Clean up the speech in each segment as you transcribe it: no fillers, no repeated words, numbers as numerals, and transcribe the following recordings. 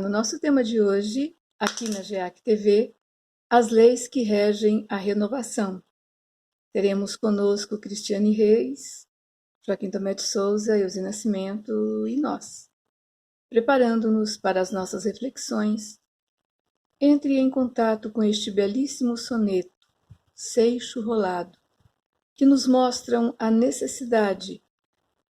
no nosso tema de hoje, aqui na GEAC TV, as leis que regem a renovação. Teremos conosco Cristiane Reis, Joaquim Tomé de Souza, Euzi Nascimento e nós. Preparando-nos para as nossas reflexões, entre em contato com este belíssimo soneto, Seixo Rolado, que nos mostram a necessidade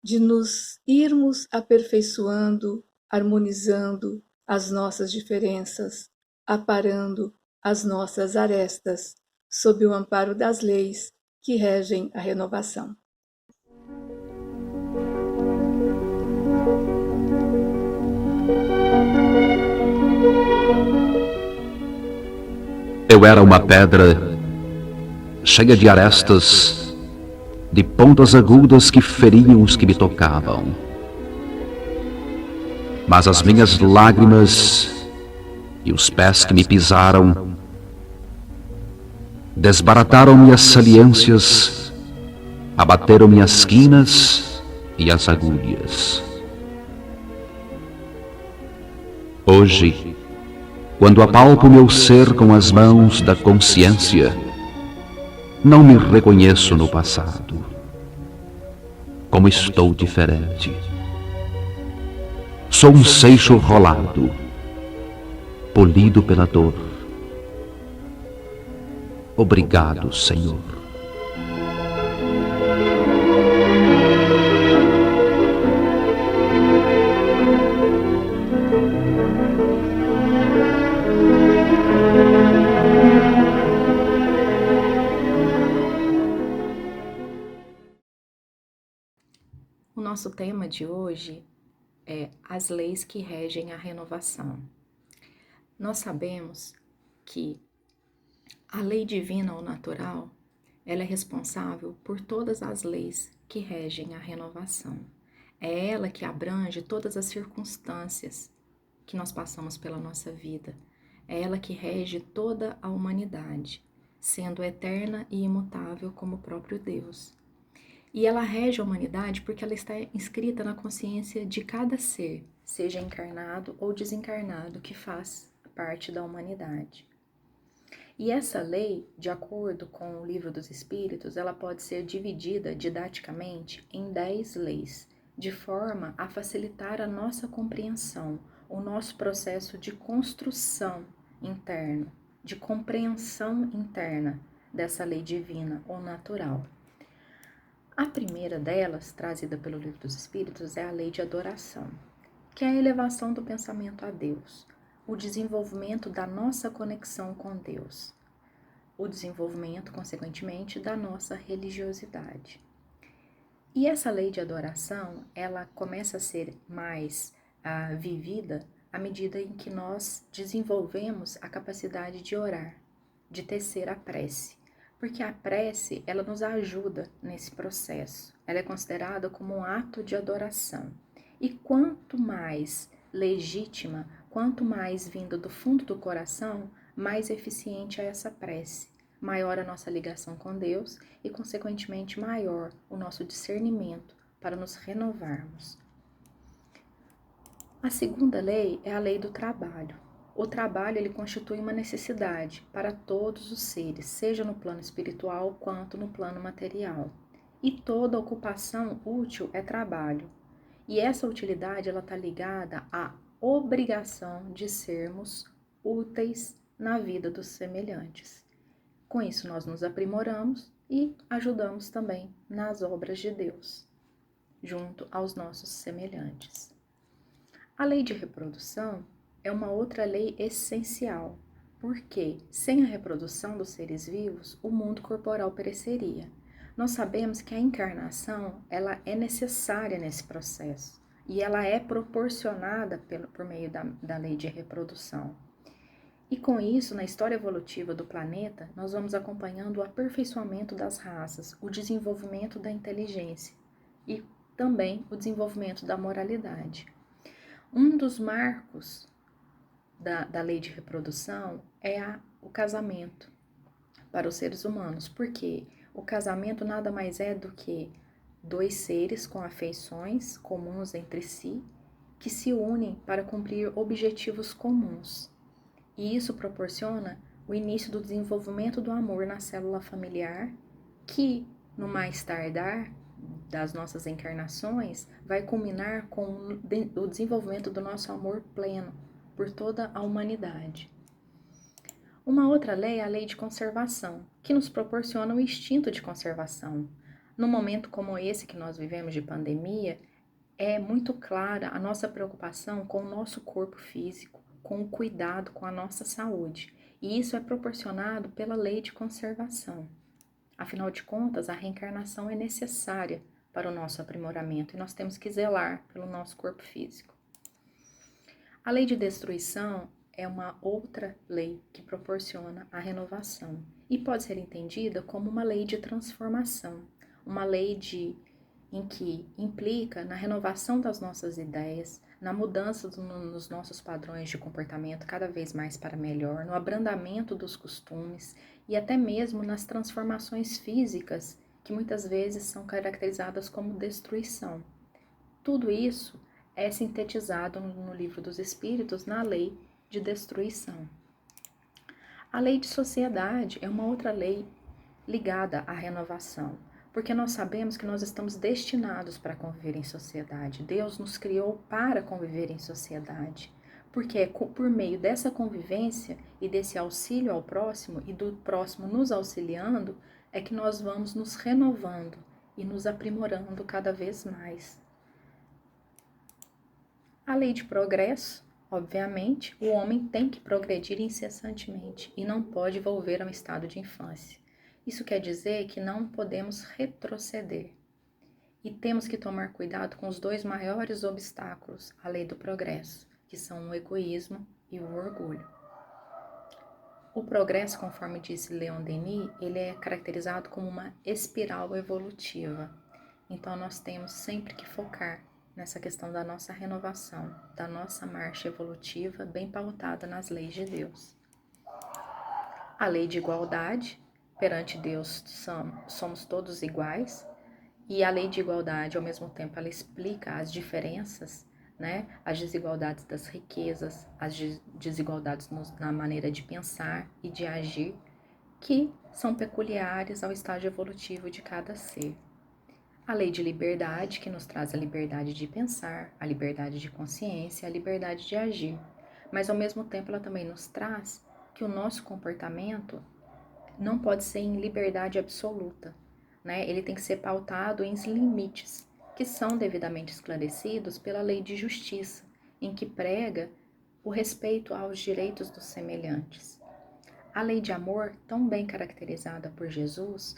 de nos irmos aperfeiçoando, harmonizando as nossas diferenças, aparando as nossas arestas, sob o amparo das leis que regem a renovação. Eu era uma pedra cheia de arestas, de pontas agudas que feriam os que me tocavam. Mas as minhas lágrimas e os pés que me pisaram desbarataram minhas saliências, abateram minhas quinas e as agulhas. Hoje, quando apalpo meu ser com as mãos da consciência, não me reconheço no passado. Como estou diferente. Sou um seixo rolado, polido pela dor. Obrigado, Senhor. O nosso tema de hoje é as leis que regem a renovação. Nós sabemos que a lei divina ou natural, ela é responsável por todas as leis que regem a renovação. É ela que abrange todas as circunstâncias que nós passamos pela nossa vida. É ela que rege toda a humanidade, sendo eterna e imutável como o próprio Deus. E ela rege a humanidade porque ela está inscrita na consciência de cada ser, seja encarnado ou desencarnado, que faz parte da humanidade. E essa lei, de acordo com o Livro dos Espíritos, ela pode ser dividida didaticamente em 10 leis, de forma a facilitar a nossa compreensão, o nosso processo de construção interna, de compreensão interna dessa lei divina ou natural. A primeira delas, trazida pelo Livro dos Espíritos, é a lei de adoração, que é a elevação do pensamento a Deus, o desenvolvimento da nossa conexão com Deus, o desenvolvimento, consequentemente, da nossa religiosidade. E essa lei de adoração, ela começa a ser mais vivida à medida em que nós desenvolvemos a capacidade de orar, de tecer a prece. Porque a prece, ela nos ajuda nesse processo. Ela é considerada como um ato de adoração. E quanto mais legítima, quanto mais vinda do fundo do coração, mais eficiente é essa prece. Maior a nossa ligação com Deus e, consequentemente, maior o nosso discernimento para nos renovarmos. A segunda lei é a lei do trabalho. O trabalho, ele constitui uma necessidade para todos os seres, seja no plano espiritual quanto no plano material. E toda ocupação útil é trabalho. E essa utilidade, ela está ligada à obrigação de sermos úteis na vida dos semelhantes. Com isso, nós nos aprimoramos e ajudamos também nas obras de Deus, junto aos nossos semelhantes. A lei de reprodução é uma outra lei essencial, porque sem a reprodução dos seres vivos, o mundo corporal pereceria. Nós sabemos que a encarnação, ela é necessária nesse processo e ela é proporcionada por meio da lei de reprodução. E com isso, na história evolutiva do planeta, nós vamos acompanhando o aperfeiçoamento das raças, o desenvolvimento da inteligência e também o desenvolvimento da moralidade. Um dos marcos da lei de reprodução é o casamento para os seres humanos, porque o casamento nada mais é do que dois seres com afeições comuns entre si, que se unem para cumprir objetivos comuns. E isso proporciona o início do desenvolvimento do amor na célula familiar, que, no mais tardar das nossas encarnações, vai culminar com o desenvolvimento do nosso amor pleno por toda a humanidade. Uma outra lei é a lei de conservação, que nos proporciona o instinto de conservação. Num momento como esse que nós vivemos de pandemia, é muito clara a nossa preocupação com o nosso corpo físico, com o cuidado com a nossa saúde. E isso é proporcionado pela lei de conservação. Afinal de contas, a reencarnação é necessária para o nosso aprimoramento e nós temos que zelar pelo nosso corpo físico. A lei de destruição é uma outra lei que proporciona a renovação e pode ser entendida como uma lei de transformação, uma lei em que implica na renovação das nossas ideias, na mudança nos nossos padrões de comportamento cada vez mais para melhor, no abrandamento dos costumes e até mesmo nas transformações físicas que muitas vezes são caracterizadas como destruição. Tudo isso é sintetizado no Livro dos Espíritos na lei de destruição. A lei de sociedade é uma outra lei ligada à renovação, porque nós sabemos que nós estamos destinados para conviver em sociedade. Deus nos criou para conviver em sociedade, porque é por meio dessa convivência e desse auxílio ao próximo e do próximo nos auxiliando, é que nós vamos nos renovando e nos aprimorando cada vez mais. A lei de progresso, obviamente, o homem tem que progredir incessantemente e não pode volver ao estado de infância. Isso quer dizer que não podemos retroceder. E temos que tomar cuidado com os dois maiores obstáculos à lei do progresso, que são o egoísmo e o orgulho. O progresso, conforme disse Leon Denis, ele é caracterizado como uma espiral evolutiva. Então nós temos sempre que focar nessa questão da nossa renovação, da nossa marcha evolutiva bem pautada nas leis de Deus. A lei de igualdade, perante Deus somos todos iguais, e a lei de igualdade, ao mesmo tempo, ela explica as diferenças, né? As desigualdades das riquezas, as desigualdades na maneira de pensar e de agir, que são peculiares ao estágio evolutivo de cada ser. A lei de liberdade, que nos traz a liberdade de pensar, a liberdade de consciência, a liberdade de agir. Mas, ao mesmo tempo, ela também nos traz que o nosso comportamento não pode ser em liberdade absoluta, né? Ele tem que ser pautado em limites, que são devidamente esclarecidos pela lei de justiça, em que prega o respeito aos direitos dos semelhantes. A lei de amor, tão bem caracterizada por Jesus,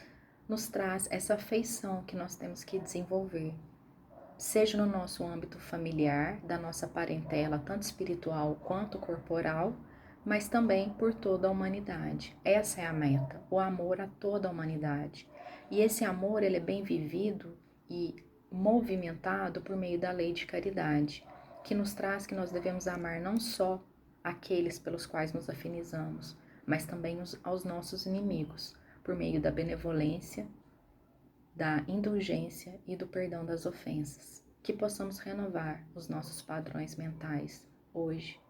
nos traz essa afeição que nós temos que desenvolver, seja no nosso âmbito familiar, da nossa parentela, tanto espiritual quanto corporal, mas também por toda a humanidade. Essa é a meta, o amor a toda a humanidade. E esse amor, ele é bem vivido e movimentado por meio da lei de caridade, que nos traz que nós devemos amar não só aqueles pelos quais nos afinizamos, mas também aos nossos inimigos, por meio da benevolência, da indulgência e do perdão das ofensas. Que possamos renovar os nossos padrões mentais hoje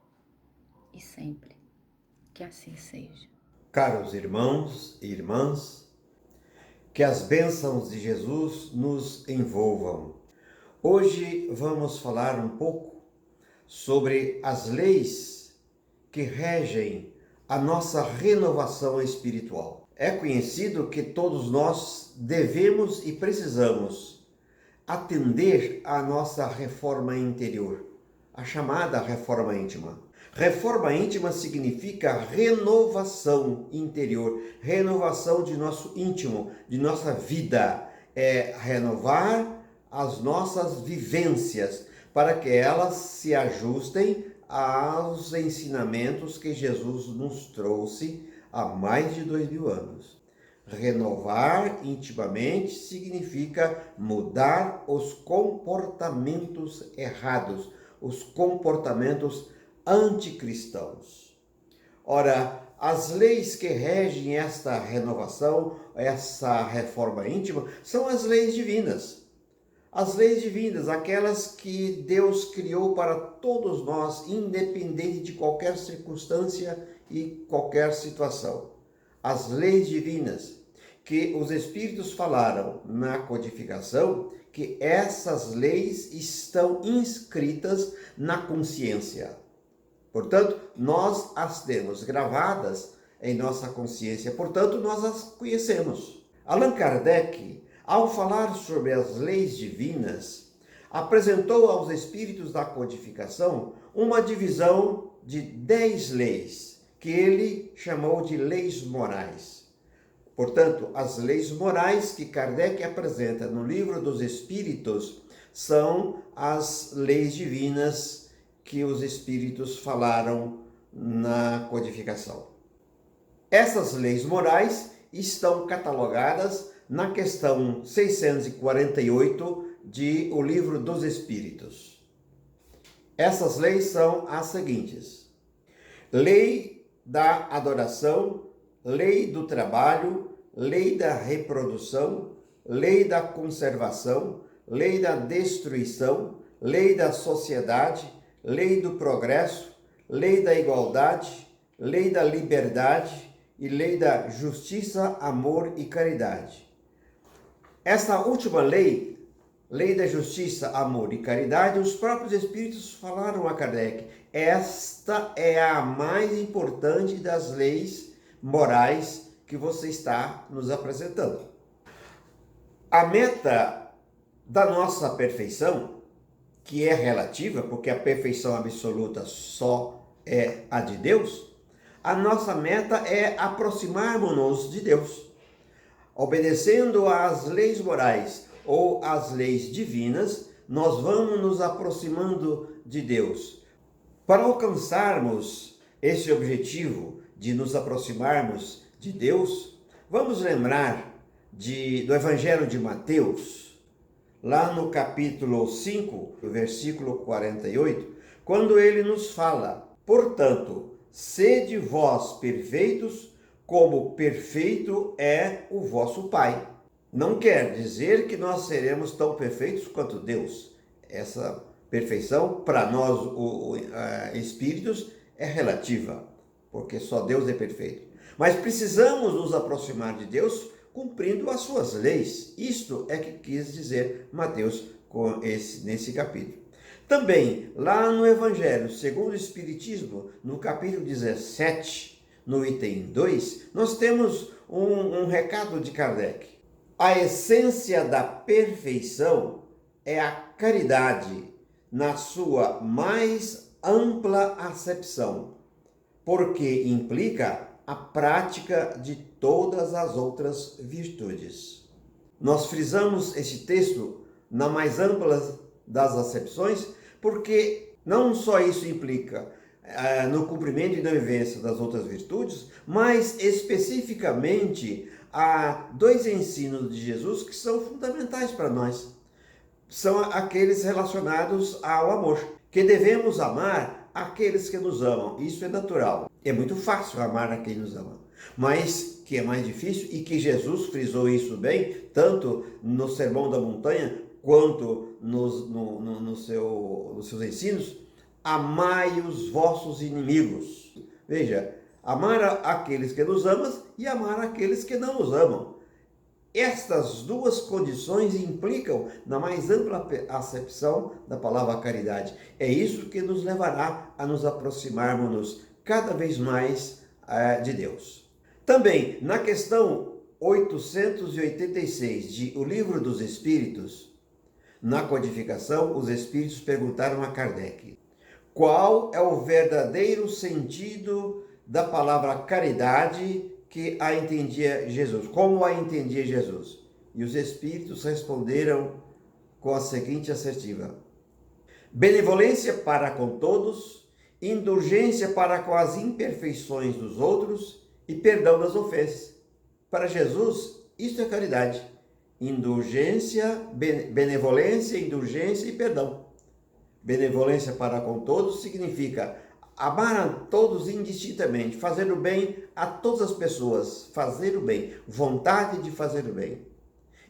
e sempre. Que assim seja. Caros irmãos e irmãs, que as bênçãos de Jesus nos envolvam. Hoje vamos falar um pouco sobre as leis que regem a nossa renovação espiritual. É conhecido que todos nós devemos e precisamos atender à nossa reforma interior, a chamada reforma íntima. Reforma íntima significa renovação interior, renovação de nosso íntimo, de nossa vida. É renovar as nossas vivências para que elas se ajustem aos ensinamentos que Jesus nos trouxe há mais de 2000 anos. Renovar intimamente significa mudar os comportamentos errados, os comportamentos anticristãos. Ora, as leis que regem esta renovação, essa reforma íntima, são as leis divinas. As leis divinas, aquelas que Deus criou para todos nós, independente de qualquer circunstância e qualquer situação. As leis divinas que os Espíritos falaram na codificação, que essas leis estão inscritas na consciência. Portanto, nós as temos gravadas em nossa consciência, portanto, nós as conhecemos. Allan Kardec, ao falar sobre as leis divinas, apresentou aos espíritos da codificação uma divisão de 10 leis, que ele chamou de leis morais. Portanto, as leis morais que Kardec apresenta no Livro dos Espíritos são as leis divinas que os espíritos falaram na codificação. Essas leis morais estão catalogadas na questão 648 de O Livro dos Espíritos. Essas leis são as seguintes: lei da adoração, lei do trabalho, lei da reprodução, lei da conservação, lei da destruição, lei da sociedade, lei do progresso, lei da igualdade, lei da liberdade e lei da justiça, amor e caridade. Esta última lei, lei da justiça, amor e caridade, os próprios Espíritos falaram a Kardec. Esta é a mais importante das leis morais que você está nos apresentando. A meta da nossa perfeição, que é relativa, porque a perfeição absoluta só é a de Deus, a nossa meta é aproximarmos-nos de Deus. Obedecendo às leis morais ou às leis divinas, nós vamos nos aproximando de Deus. Para alcançarmos esse objetivo de nos aproximarmos de Deus, vamos lembrar do Evangelho de Mateus, lá no capítulo 5, versículo 48, quando ele nos fala: portanto, sede vós perfeitos, como perfeito é o vosso Pai. Não quer dizer que nós seremos tão perfeitos quanto Deus. Essa perfeição, para nós, espíritos, é relativa, porque só Deus é perfeito. Mas precisamos nos aproximar de Deus cumprindo as suas leis. Isto é que quis dizer Mateus nesse capítulo. Também, lá no Evangelho segundo o Espiritismo, no capítulo 17, no item 2, nós temos um recado de Kardec. A essência da perfeição é a caridade na sua mais ampla acepção, porque implica a prática de todas as outras virtudes. Nós frisamos esse texto na mais ampla das acepções, porque não só isso implica no cumprimento e na vivência das outras virtudes, mas especificamente há 2 ensinos de Jesus que são fundamentais para nós. São aqueles relacionados ao amor, que devemos amar aqueles que nos amam. Isso é natural. É muito fácil amar a quem nos ama, mas que é mais difícil, e que Jesus frisou isso bem, tanto no Sermão da Montanha, quanto nos seus ensinos: amai os vossos inimigos. Veja, amar aqueles que nos amam e amar aqueles que não nos amam. Estas duas condições implicam na mais ampla acepção da palavra caridade. É isso que nos levará a nos aproximarmos cada vez mais de Deus. Também, na questão 886 de O Livro dos Espíritos, na codificação, os Espíritos perguntaram a Kardec: qual é o verdadeiro sentido da palavra caridade que a entendia Jesus? Como a entendia Jesus? E os Espíritos responderam com a seguinte assertiva: benevolência para com todos, indulgência para com as imperfeições dos outros e perdão das ofensas. Para Jesus, isto é caridade: indulgência, benevolência, indulgência e perdão. Benevolência para com todos significa amar a todos indistintamente, fazer o bem a todas as pessoas, fazer o bem, vontade de fazer o bem.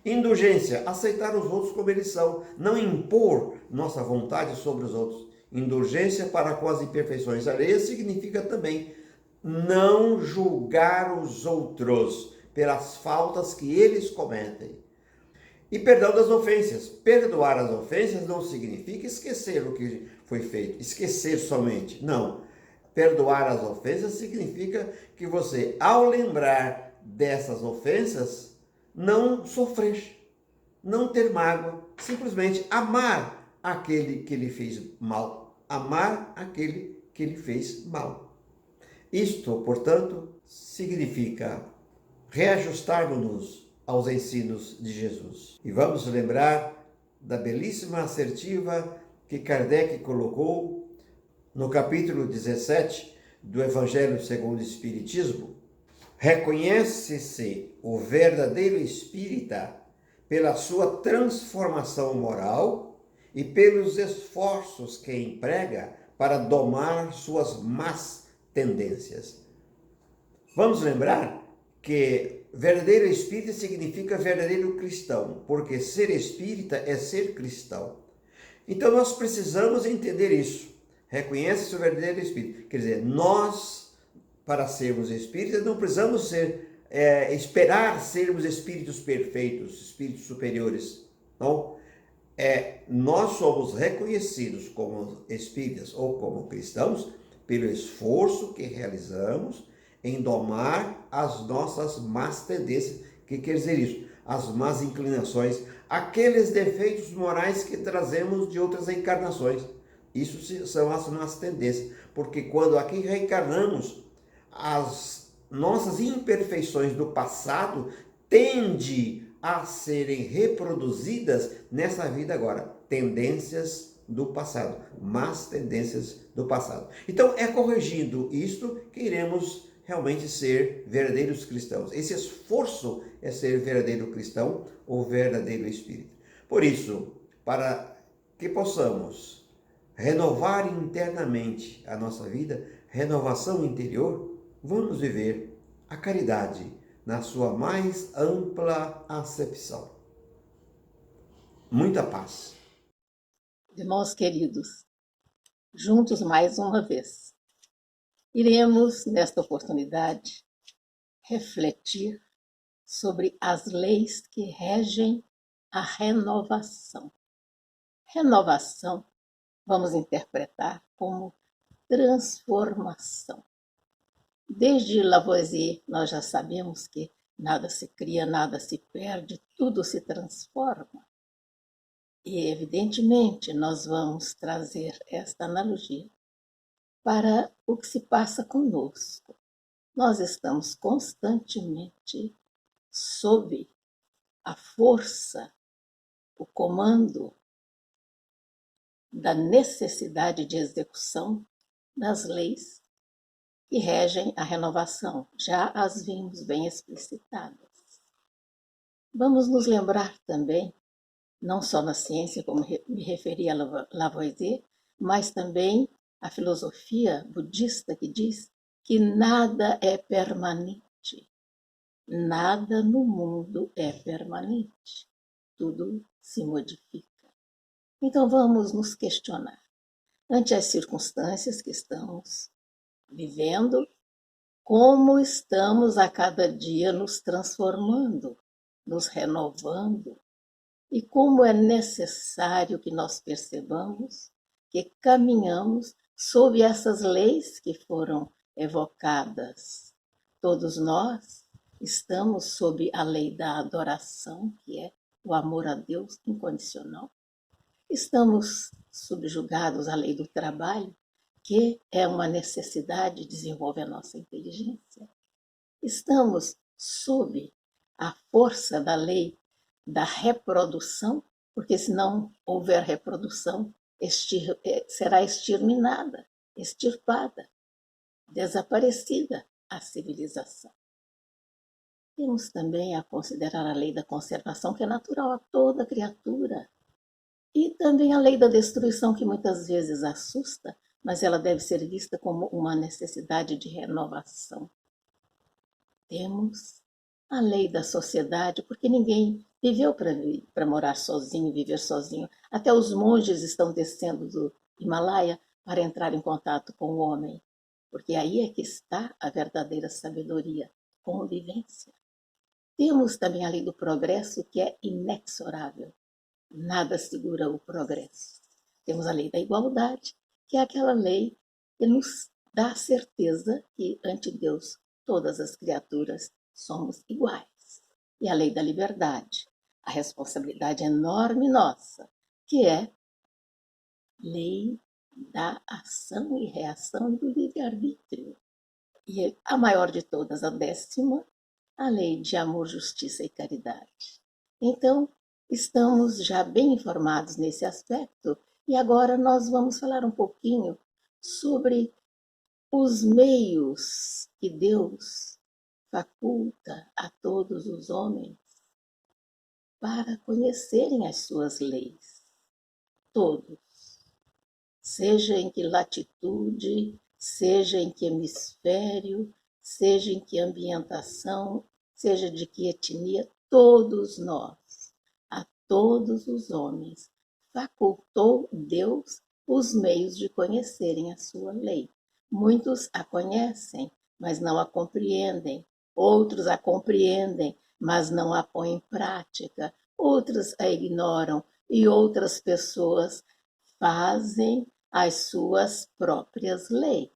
Indulgência, aceitar os outros como eles são, não impor nossa vontade sobre os outros. Indulgência para com as imperfeições alheias significa também não julgar os outros pelas faltas que eles cometem. E perdão das ofensas. Perdoar as ofensas não significa esquecer o que foi feito, esquecer somente. Não. Perdoar as ofensas significa que você, ao lembrar dessas ofensas, não sofrer, não ter mágoa, simplesmente amar aquele que lhe fez mal. Amar aquele que lhe fez mal. Isto, portanto, significa reajustarmos-nos aos ensinos de Jesus. E vamos lembrar da belíssima assertiva que Kardec colocou no capítulo 17 do Evangelho segundo o Espiritismo. Reconhece-se o verdadeiro espírita pela sua transformação moral e pelos esforços que emprega para domar suas más tendências. Vamos lembrar que verdadeiro espírita significa verdadeiro cristão, porque ser espírita é ser cristão. Então nós precisamos entender isso. Reconhece-se o verdadeiro espírito. Quer dizer, nós, para sermos espíritas, não precisamos esperar sermos espíritos perfeitos, espíritos superiores. Não? Nós somos reconhecidos como espíritas ou como cristãos pelo esforço que realizamos em domar as nossas más tendências. O que quer dizer isso? As más inclinações, aqueles defeitos morais que trazemos de outras encarnações. Isso são as más tendências, porque quando aqui reencarnamos, as nossas imperfeições do passado tendem a serem reproduzidas nessa vida agora. Tendências do passado, más tendências do passado. Então é corrigindo isto que iremos realmente ser verdadeiros cristãos. Esse esforço é ser verdadeiro cristão ou verdadeiro espírita. Por isso, para que possamos renovar internamente a nossa vida, renovação interior, vamos viver a caridade na sua mais ampla acepção. Muita paz. Irmãos queridos, juntos mais uma vez, iremos, nesta oportunidade, refletir sobre as leis que regem a renovação. Renovação, vamos interpretar como transformação. Desde Lavoisier, nós já sabemos que nada se cria, nada se perde, tudo se transforma. E, evidentemente, nós vamos trazer esta analogia para o que se passa conosco. Nós estamos constantemente sob a força, o comando da necessidade de execução das leis que regem a renovação. Já as vimos bem explicitadas. Vamos nos lembrar também, não só na ciência, como me referi a Lavoisier, mas também a filosofia budista que diz que nada é permanente. Nada no mundo é permanente. Tudo se modifica. Então vamos nos questionar. Ante as circunstâncias que estamos vivendo, como estamos a cada dia nos transformando, nos renovando, e como é necessário que nós percebamos que caminhamos sob essas leis que foram evocadas. Todos nós estamos sob a lei da adoração, que é o amor a Deus incondicional. Estamos subjugados à lei do trabalho, que é uma necessidade de desenvolver a nossa inteligência. Estamos sob a força da lei da reprodução, porque se não houver reprodução, será exterminada, extirpada, desaparecida a civilização. Temos também a considerar a lei da conservação, que é natural a toda criatura, e também a lei da destruição, que muitas vezes assusta, mas ela deve ser vista como uma necessidade de renovação. Temos a lei da sociedade, porque ninguém viveu para morar sozinho, viver sozinho. Até os monges estão descendo do Himalaia para entrar em contato com o homem, porque aí é que está a verdadeira sabedoria, convivência. Temos também a lei do progresso, que é inexorável. Nada segura o progresso. Temos a lei da igualdade, que é aquela lei que nos dá a certeza que, ante Deus, todas as criaturas somos iguais. E a lei da liberdade, a responsabilidade enorme nossa, que é lei da ação e reação e do livre-arbítrio. E a maior de todas, a 10ª, a lei de amor, justiça e caridade. Então, estamos já bem informados nesse aspecto e agora nós vamos falar um pouquinho sobre os meios que Deus faculta a todos os homens para conhecerem as suas leis. Todos. Seja em que latitude, seja em que hemisfério, seja em que ambientação, seja de que etnia, todos nós, a todos os homens, facultou Deus os meios de conhecerem a sua lei. Muitos a conhecem, mas não a compreendem. Outros a compreendem, mas não a põem em prática. Outros a ignoram e outras pessoas fazem as suas próprias leis.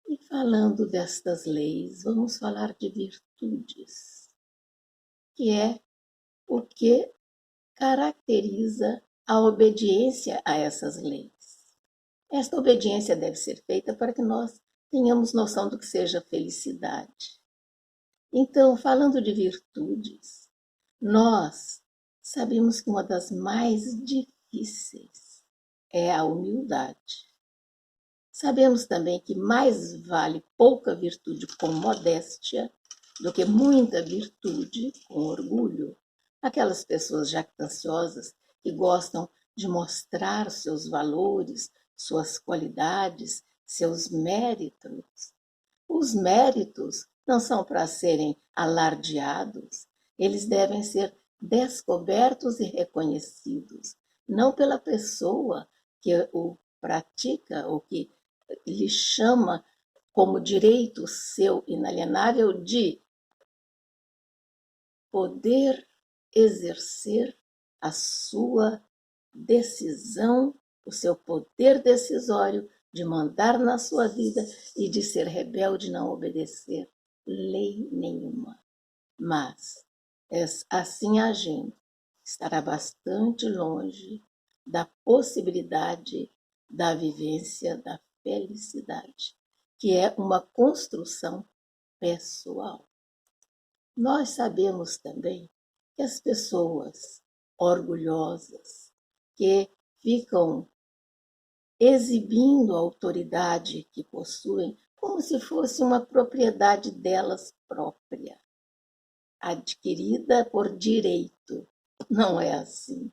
E falando destas leis, vamos falar de virtudes, que é o que caracteriza a obediência a essas leis. Esta obediência deve ser feita para que nós tenhamos noção do que seja felicidade. Então, falando de virtudes, nós sabemos que uma das mais difíceis é a humildade. Sabemos também que mais vale pouca virtude com modéstia do que muita virtude com orgulho. Aquelas pessoas jactanciosas que gostam de mostrar seus valores, suas qualidades, seus méritos. Os méritos não são para serem alardeados, eles devem ser descobertos e reconhecidos, não pela pessoa que o pratica ou que lhe chama como direito seu inalienável de poder exercer a sua decisão, o seu poder decisório de mandar na sua vida e de ser rebelde e não obedecer lei nenhuma. Mas, assim agindo, estará bastante longe da possibilidade da vivência da felicidade, que é uma construção pessoal. Nós sabemos também que as pessoas orgulhosas, que ficam exibindo a autoridade que possuem como se fosse uma propriedade delas própria, adquirida por direito. Não é assim.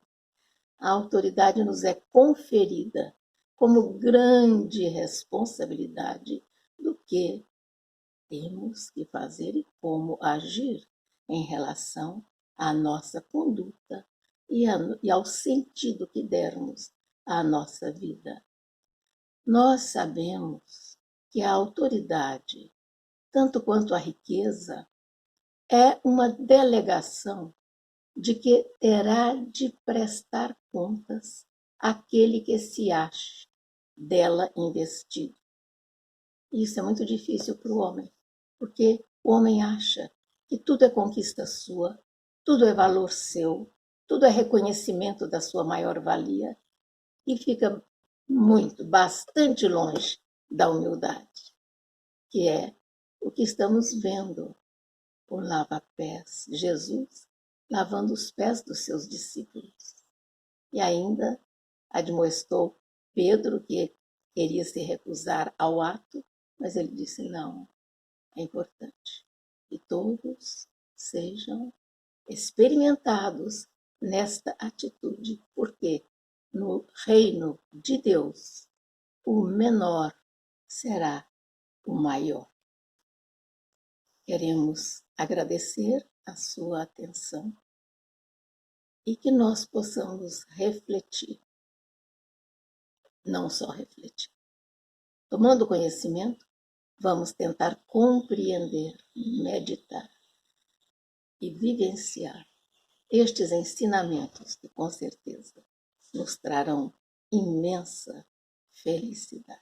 A autoridade nos é conferida como grande responsabilidade do que temos que fazer e como agir em relação à nossa conduta e ao sentido que dermos à nossa vida. Nós sabemos que a autoridade, tanto quanto a riqueza, é uma delegação de que terá de prestar contas àquele que se acha dela investido. Isso é muito difícil para o homem, porque o homem acha que tudo é conquista sua, tudo é valor seu, tudo é reconhecimento da sua maior valia e fica bastante longe da humildade, que é o que estamos vendo o lava-pés, Jesus lavando os pés dos seus discípulos. E ainda admoestou Pedro, que queria se recusar ao ato, mas ele disse: não, é importante que todos sejam experimentados nesta atitude, porque no reino de Deus o menor será o maior. Queremos agradecer a sua atenção e que nós possamos refletir, não só refletir. Tomando conhecimento, vamos tentar compreender, meditar e vivenciar estes ensinamentos que com certeza nos trarão imensa felicidade.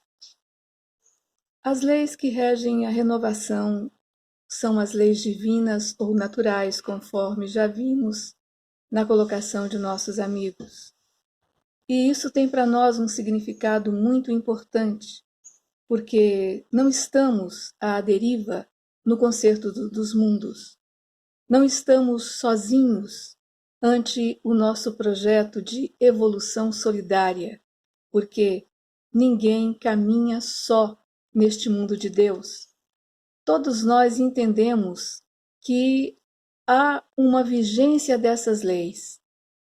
As leis que regem a renovação são as leis divinas ou naturais, conforme já vimos na colocação de nossos amigos. E isso tem para nós um significado muito importante, porque não estamos à deriva no concerto dos mundos. Não estamos sozinhos ante o nosso projeto de evolução solidária, porque ninguém caminha só neste mundo de Deus. Todos nós entendemos que há uma vigência dessas leis.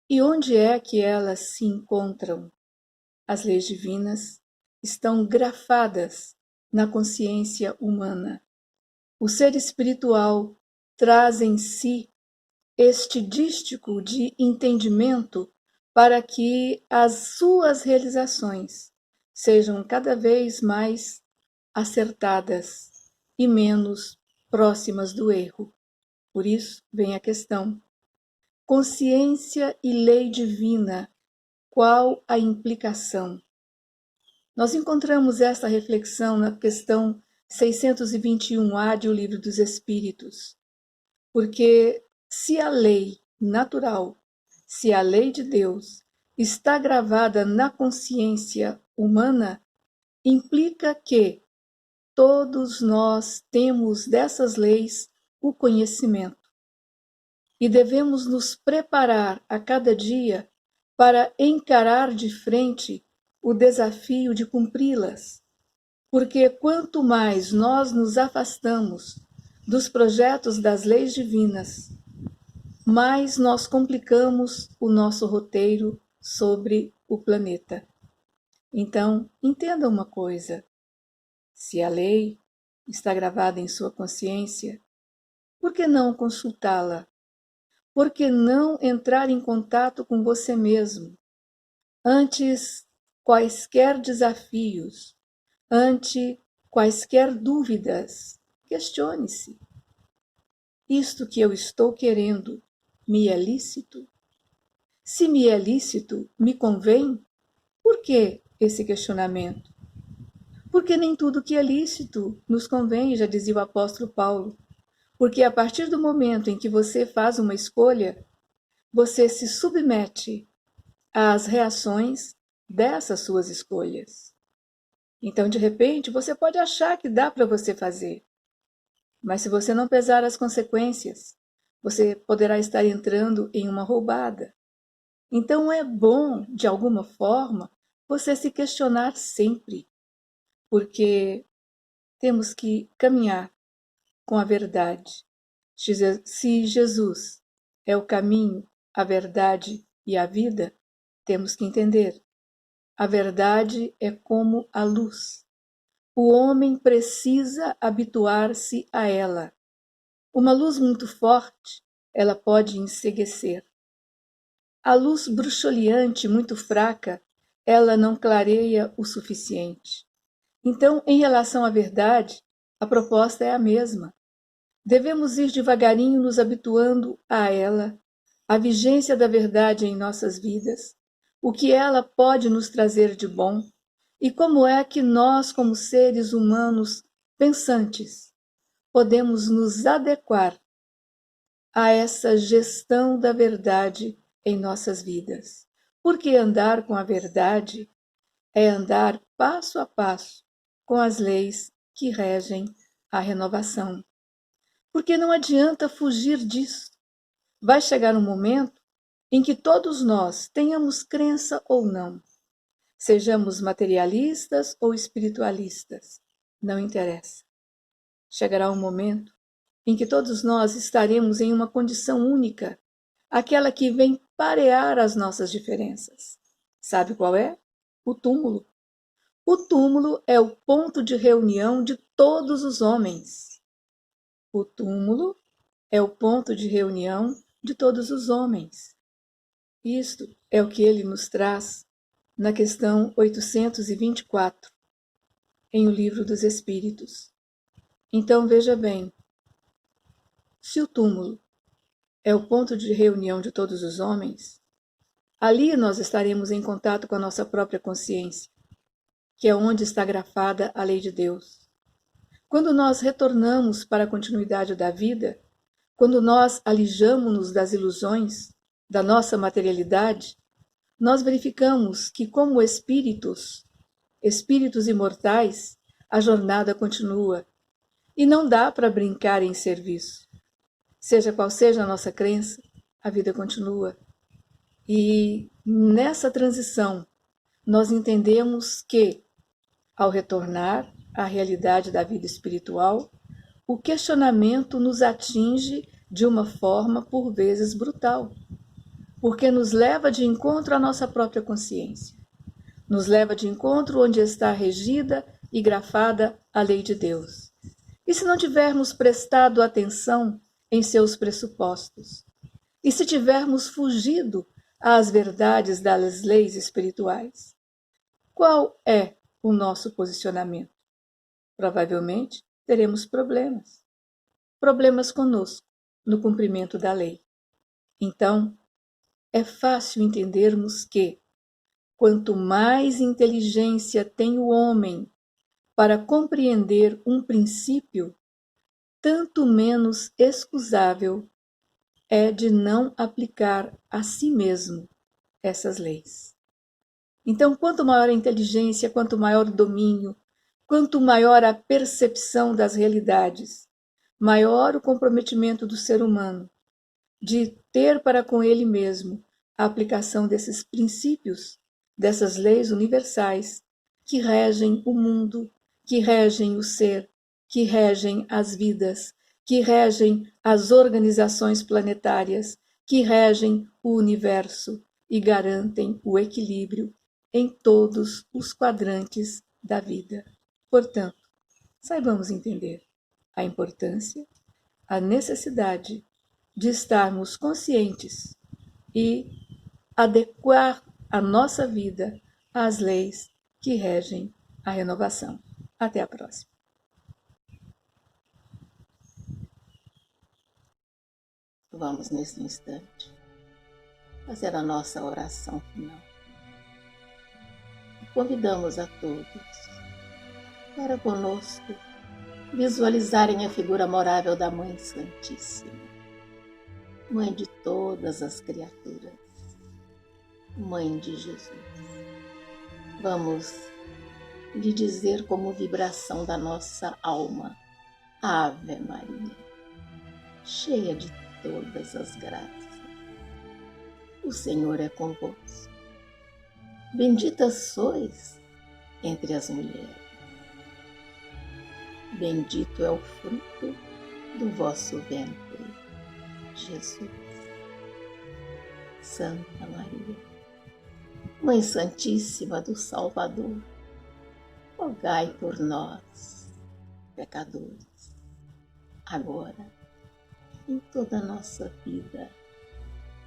E onde é que elas se encontram? As leis divinas estão grafadas na consciência humana. O ser espiritual traz em si este dístico de entendimento para que as suas realizações sejam cada vez mais acertadas e menos próximas do erro. Por isso vem a questão: consciência e lei divina, qual a implicação? Nós encontramos esta reflexão na questão 621A de O Livro dos Espíritos. Porque se a lei natural, se a lei de Deus está gravada na consciência humana, implica que todos nós temos dessas leis o conhecimento e devemos nos preparar a cada dia para encarar de frente o desafio de cumpri-las, porque quanto mais nós nos afastamos dos projetos das leis divinas, mais nós complicamos o nosso roteiro sobre o planeta. Então, entenda uma coisa: se a lei está gravada em sua consciência, por que não consultá-la? Por que não entrar em contato com você mesmo? Antes quaisquer desafios, ante quaisquer dúvidas, questione-se. Isto que eu estou querendo me é lícito? Se me é lícito, me convém? Por que esse questionamento? Porque nem tudo que é lícito nos convém, já dizia o apóstolo Paulo. Porque a partir do momento em que você faz uma escolha, você se submete às reações dessas suas escolhas. Então, de repente, você pode achar que dá para você fazer, mas se você não pesar as consequências, você poderá estar entrando em uma roubada. Então, é bom, de alguma forma, você se questionar sempre, porque temos que caminhar com a verdade. Se Jesus é o caminho, a verdade e a vida, temos que entender: a verdade é como a luz. O homem precisa habituar-se a ela. Uma luz muito forte, ela pode enceguecer. A luz bruxuleante muito fraca, ela não clareia o suficiente. Então, em relação à verdade, a proposta é a mesma. Devemos ir devagarinho nos habituando a ela, a vigência da verdade em nossas vidas, o que ela pode nos trazer de bom e como é que nós, como seres humanos pensantes, podemos nos adequar a essa gestão da verdade em nossas vidas. Porque andar com a verdade é andar passo a passo com as leis que regem a renovação. Porque não adianta fugir disso. Vai chegar um momento em que todos nós, tenhamos crença ou não, sejamos materialistas ou espiritualistas, não interessa. Chegará um momento em que todos nós estaremos em uma condição única, aquela que vem parear as nossas diferenças. Sabe qual é? O túmulo. O túmulo é o ponto de reunião de todos os homens. O túmulo é o ponto de reunião de todos os homens. Isto é o que ele nos traz na questão 824, em O Livro dos Espíritos. Então veja bem, se o túmulo é o ponto de reunião de todos os homens, ali nós estaremos em contato com a nossa própria consciência, que é onde está grafada a lei de Deus. Quando nós retornamos para a continuidade da vida, quando nós alijamo-nos das ilusões da nossa materialidade, nós verificamos que, como espíritos imortais, a jornada continua e não dá para brincar em serviço. Seja qual seja a nossa crença, a vida continua. E nessa transição, nós entendemos que, ao retornar à realidade da vida espiritual, o questionamento nos atinge de uma forma, por vezes, brutal, porque nos leva de encontro à nossa própria consciência. Nos leva de encontro onde está regida e grafada a lei de Deus. E se não tivermos prestado atenção em seus pressupostos? E se tivermos fugido às verdades das leis espirituais? Qual é o nosso posicionamento? Provavelmente teremos problemas. Problemas conosco, no cumprimento da lei. Então, é fácil entendermos que, quanto mais inteligência tem o homem para compreender um princípio, tanto menos excusável é de não aplicar a si mesmo essas leis. Então, quanto maior a inteligência, quanto maior o domínio, quanto maior a percepção das realidades, maior o comprometimento do ser humano de ter para com ele mesmo a aplicação desses princípios, dessas leis universais que regem o mundo, que regem o ser, que regem as vidas, que regem as organizações planetárias, que regem o universo e garantem o equilíbrio em todos os quadrantes da vida. Portanto, saibamos entender a importância, a necessidade de estarmos conscientes e adequar a nossa vida às leis que regem a renovação. Até a próxima. Vamos, nesse instante, fazer a nossa oração final. Convidamos a todos para conosco visualizarem a figura amorável da Mãe Santíssima, Mãe de todas as criaturas, Mãe de Jesus. Vamos lhe dizer como vibração da nossa alma: Ave Maria, cheia de todas as graças. O Senhor é convosco. Bendita sois entre as mulheres. Bendito é o fruto do vosso ventre, Jesus. Santa Maria, Mãe Santíssima do Salvador, rogai por nós, pecadores, agora, em toda a nossa vida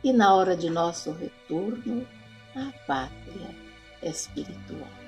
e na hora de nosso retorno à pátria espiritual.